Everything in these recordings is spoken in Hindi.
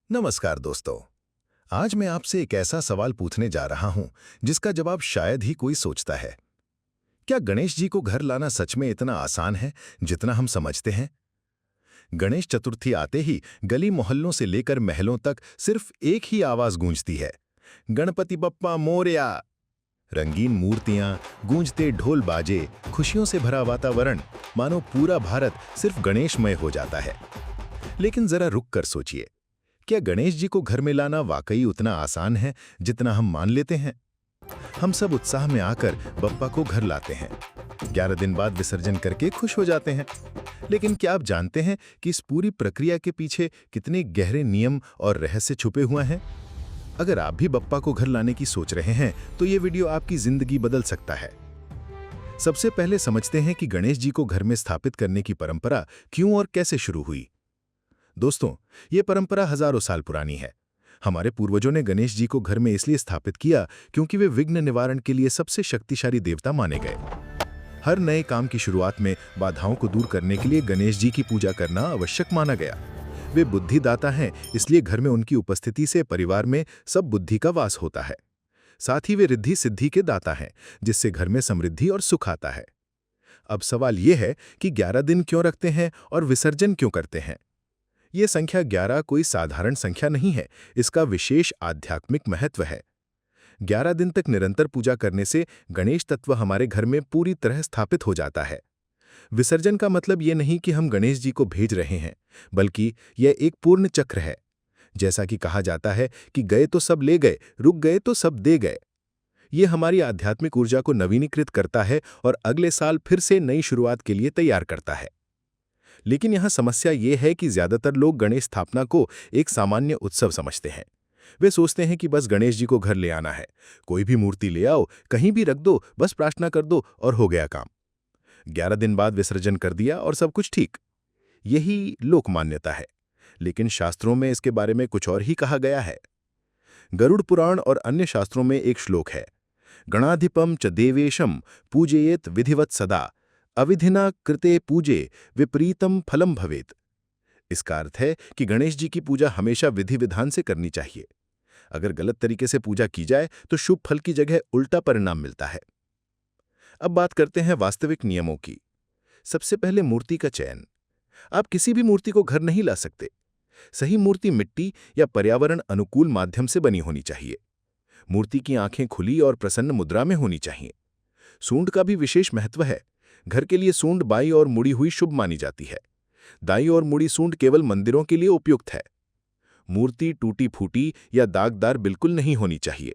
नमस्कार दोस्तों। आज मैं आपसे एक ऐसा सवाल पूछने जा रहा हूं जिसका जवाब शायद ही कोई सोचता है। क्या गणेश जी को घर लाना सच में इतना आसान है जितना हम समझते हैं? गणेश चतुर्थी आते ही गली मोहल्लों से लेकर महलों तक सिर्फ एक ही आवाज गूंजती है, गणपति बप्पा मोरया। रंगीन मूर्तियां, गूंजते ढोल बाजे, खुशियों से भरा वातावरण, मानो पूरा भारत सिर्फ गणेशमय हो जाता है। लेकिन जरा रुक कर सोचिए, क्या गणेश जी को घर में लाना वाकई उतना आसान है जितना हम मान लेते हैं? हम सब उत्साह में आकर बप्पा को घर लाते हैं, 11 दिन बाद विसर्जन करके खुश हो जाते हैं। लेकिन क्या आप जानते हैं कि इस पूरी प्रक्रिया के पीछे कितने गहरे नियम और रहस्य छुपे हुए हैं? अगर आप भी बप्पा को घर लाने की सोच रहे हैं तो ये वीडियो आपकी जिंदगी बदल सकता है। सबसे पहले समझते हैं कि गणेश जी को घर में स्थापित करने की परंपरा क्यों और कैसे शुरू हुई। दोस्तों, ये परंपरा हजारों साल पुरानी है। हमारे पूर्वजों ने गणेश जी को घर में इसलिए स्थापित किया क्योंकि वे विघ्न निवारण के लिए सबसे शक्तिशाली देवता माने गए। हर नए काम की शुरुआत में बाधाओं को दूर करने के लिए गणेश जी की पूजा करना आवश्यक माना गया। वे बुद्धिदाता हैं, इसलिए घर में उनकी उपस्थिति से परिवार में सब बुद्धि का वास होता है। साथ ही वे रिद्धि सिद्धि के दाता हैं, जिससे घर में समृद्धि और सुख आता है। अब सवाल ये है कि 11 दिन क्यों रखते हैं और विसर्जन क्यों करते हैं? ये संख्या 11 कोई साधारण संख्या नहीं है, इसका विशेष आध्यात्मिक महत्व है। 11 दिन तक निरंतर पूजा करने से गणेश तत्व हमारे घर में पूरी तरह स्थापित हो जाता है। विसर्जन का मतलब ये नहीं कि हम गणेश जी को भेज रहे हैं, बल्कि यह एक पूर्ण चक्र है। जैसा कि कहा जाता है कि गए तो सब ले गए, रुक गए तो सब दे गए। ये हमारी आध्यात्मिक ऊर्जा को नवीनीकृत करता है और अगले साल फिर से नई शुरुआत के लिए तैयार करता है। लेकिन यहाँ समस्या ये है कि ज्यादातर लोग गणेश स्थापना को एक सामान्य उत्सव समझते हैं। वे सोचते हैं कि बस गणेश जी को घर ले आना है, कोई भी मूर्ति ले आओ, कहीं भी रख दो, बस प्रार्थना कर दो और हो गया काम। 11 दिन बाद विसर्जन कर दिया और सब कुछ ठीक। यही लोक मान्यता है, लेकिन शास्त्रों में इसके बारे में कुछ और ही कहा गया है। गरुड़ पुराण और अन्य शास्त्रों में एक श्लोक है, गणाधिपम च देवेशम पूजयेत विधिवत सदा, अविधिना कृते पूजे विपरीतम फलम भवेत। इसका अर्थ है कि गणेश जी की पूजा हमेशा विधि विधान से करनी चाहिए। अगर गलत तरीके से पूजा की जाए तो शुभ फल की जगह उल्टा परिणाम मिलता है। अब बात करते हैं वास्तविक नियमों की। सबसे पहले मूर्ति का चयन। आप किसी भी मूर्ति को घर नहीं ला सकते। सही मूर्ति मिट्टी या पर्यावरण अनुकूल माध्यम से बनी होनी चाहिए। मूर्ति की आंखें खुली और प्रसन्न मुद्रा में होनी चाहिए। सूंड का भी विशेष महत्व है। घर के लिए सूंड बाई और मुड़ी हुई शुभ मानी जाती है। दाई और मुड़ी सूंड केवल मंदिरों के लिए उपयुक्त है। मूर्ति टूटी फूटी या दागदार बिल्कुल नहीं होनी चाहिए।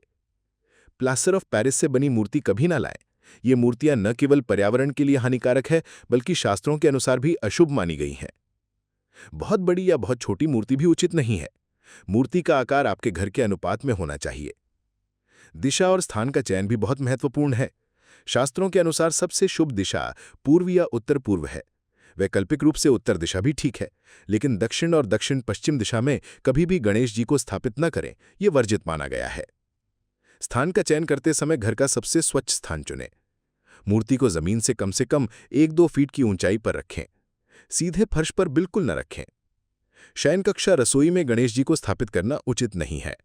प्लास्टर ऑफ पेरिस से बनी मूर्ति कभी ना लाएं। ये मूर्तियां न केवल पर्यावरण के लिए हानिकारक है, बल्कि शास्त्रों के अनुसार भी अशुभ मानी गई हैं। बहुत बड़ी या बहुत छोटी मूर्ति भी उचित नहीं है। मूर्ति का आकार आपके घर के अनुपात में होना चाहिए। दिशा और स्थान का चयन भी बहुत महत्वपूर्ण है। शास्त्रों के अनुसार सबसे शुभ दिशा पूर्व या उत्तर पूर्व है। वैकल्पिक रूप से उत्तर दिशा भी ठीक है, लेकिन दक्षिण और दक्षिण पश्चिम दिशा में कभी भी गणेश जी को स्थापित न करें, यह वर्जित माना गया है। स्थान का चयन करते समय घर का सबसे स्वच्छ स्थान चुनें। मूर्ति को जमीन से कम 1-2 फीट की ऊंचाई पर रखें। सीधे फर्श पर बिल्कुल न रखें। शयन कक्षा रसोई में गणेश जी को स्थापित करना उचित नहीं है।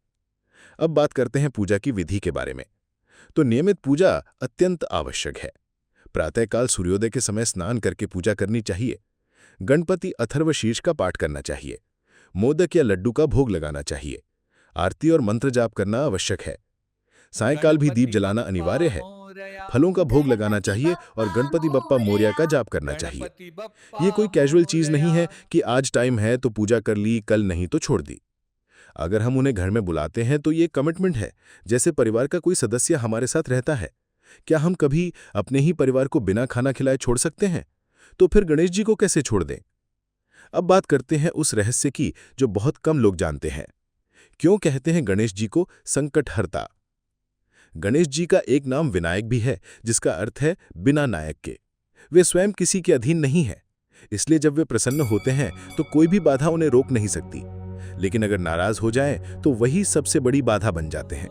अब बात करते हैं पूजा की विधि के बारे में। तो नियमित पूजा अत्यंत आवश्यक है। प्रातःकाल सूर्योदय के समय स्नान करके पूजा करनी चाहिए। गणपति अथर्वशीर्ष का पाठ करना चाहिए। मोदक या लड्डू का भोग लगाना चाहिए। आरती और मंत्र जाप करना आवश्यक है। सायंकाल भी दीप जलाना अनिवार्य है। फलों का भोग लगाना चाहिए और गणपति बप्पा मोरया का जाप करना चाहिए। ये कोई कैजुअल चीज नहीं है कि आज टाइम है तो पूजा कर ली, कल नहीं तो छोड़ दी। अगर हम उन्हें घर में बुलाते हैं तो ये कमिटमेंट है, जैसे परिवार का कोई सदस्य हमारे साथ रहता है। क्या हम कभी अपने ही परिवार को बिना खाना खिलाए छोड़ सकते हैं? तो फिर गणेश जी को कैसे छोड़ दें? अब बात करते हैं उस रहस्य की जो बहुत कम लोग जानते हैं। क्यों कहते हैं गणेश जी को संकटहर्ता? गणेश जी का एक नाम विनायक भी है, जिसका अर्थ है बिना नायक के। वे स्वयं किसी के अधीन नहीं है, इसलिए जब वे प्रसन्न होते हैं तो कोई भी बाधा उन्हें रोक नहीं सकती। लेकिन अगर नाराज हो जाएं तो वही सबसे बड़ी बाधा बन जाते हैं।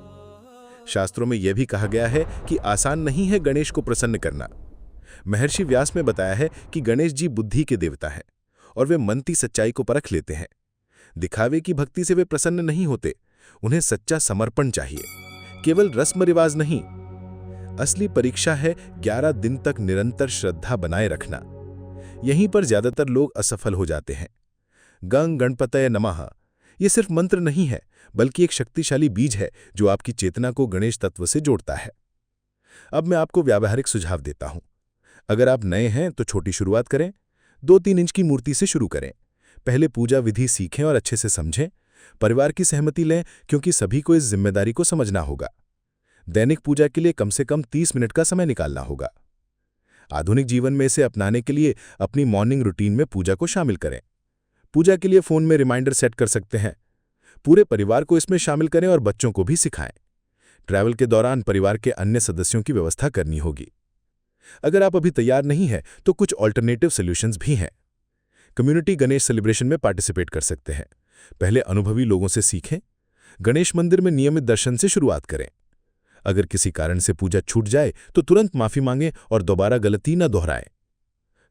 शास्त्रों में यह भी कहा गया है कि आसान नहीं है गणेश को प्रसन्न करना। महर्षि व्यास में बताया है कि गणेश जी बुद्धि के देवता हैं और वे मन की सच्चाई को परख लेते हैं। दिखावे की भक्ति से वे प्रसन्न नहीं होते। उन्हें सच्चा समर्पण चाहिए, केवल रस्म रिवाज नहीं। असली परीक्षा है 11 दिन तक निरंतर श्रद्धा बनाए रखना। यहीं पर ज्यादातर लोग असफल हो जाते हैं। गंग गणपतये नमः ये सिर्फ मंत्र नहीं है, बल्कि एक शक्तिशाली बीज है जो आपकी चेतना को गणेश तत्व से जोड़ता है। अब मैं आपको व्यावहारिक सुझाव देता हूं। अगर आप नए हैं तो छोटी शुरुआत करें। 2-3 इंच की मूर्ति से शुरू करें। पहले पूजा विधि सीखें और अच्छे से समझें। परिवार की सहमति लें, क्योंकि सभी को इस जिम्मेदारी को समझना होगा। दैनिक पूजा के लिए कम से कम 30 मिनट का समय निकालना होगा। आधुनिक जीवन में इसे अपनाने के लिए अपनी मॉर्निंग रूटीन में पूजा को शामिल करें। पूजा के लिए फोन में रिमाइंडर सेट कर सकते हैं। पूरे परिवार को इसमें शामिल करें और बच्चों को भी सिखाएं। ट्रैवल के दौरान परिवार के अन्य सदस्यों की व्यवस्था करनी होगी। अगर आप अभी तैयार नहीं हैं तो कुछ ऑल्टरनेटिव सॉल्यूशंस भी हैं। कम्युनिटी गणेश सेलिब्रेशन में पार्टिसिपेट कर सकते हैं। पहले अनुभवी लोगों से सीखें। गणेश मंदिर में नियमित दर्शन से शुरुआत करें। अगर किसी कारण से पूजा छूट जाए तो तुरंत माफी मांगें और दोबारा गलती न दोहराएं।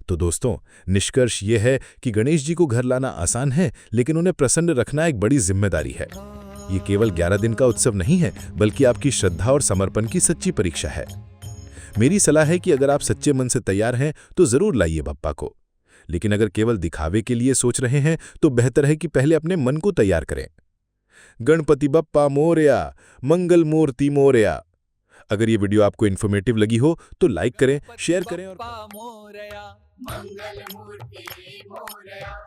तो दोस्तों, निष्कर्ष ये है कि गणेश जी को घर लाना आसान है, लेकिन उन्हें प्रसन्न रखना एक बड़ी जिम्मेदारी है। ये केवल 11 दिन का उत्सव नहीं है, बल्कि आपकी श्रद्धा और समर्पण की सच्ची परीक्षा है। मेरी सलाह है कि अगर आप सच्चे मन से तैयार हैं तो जरूर लाइए बप्पा को। लेकिन अगर केवल दिखावे के लिए सोच रहे हैं तो बेहतर है कि पहले अपने मन को तैयार करें। गणपति बप्पा मोरया, मंगल मूर्ति मोरया। अगर ये वीडियो आपको इन्फॉर्मेटिव लगी हो तो लाइक करें, शेयर करें और मंगल मूर्ति मोरया।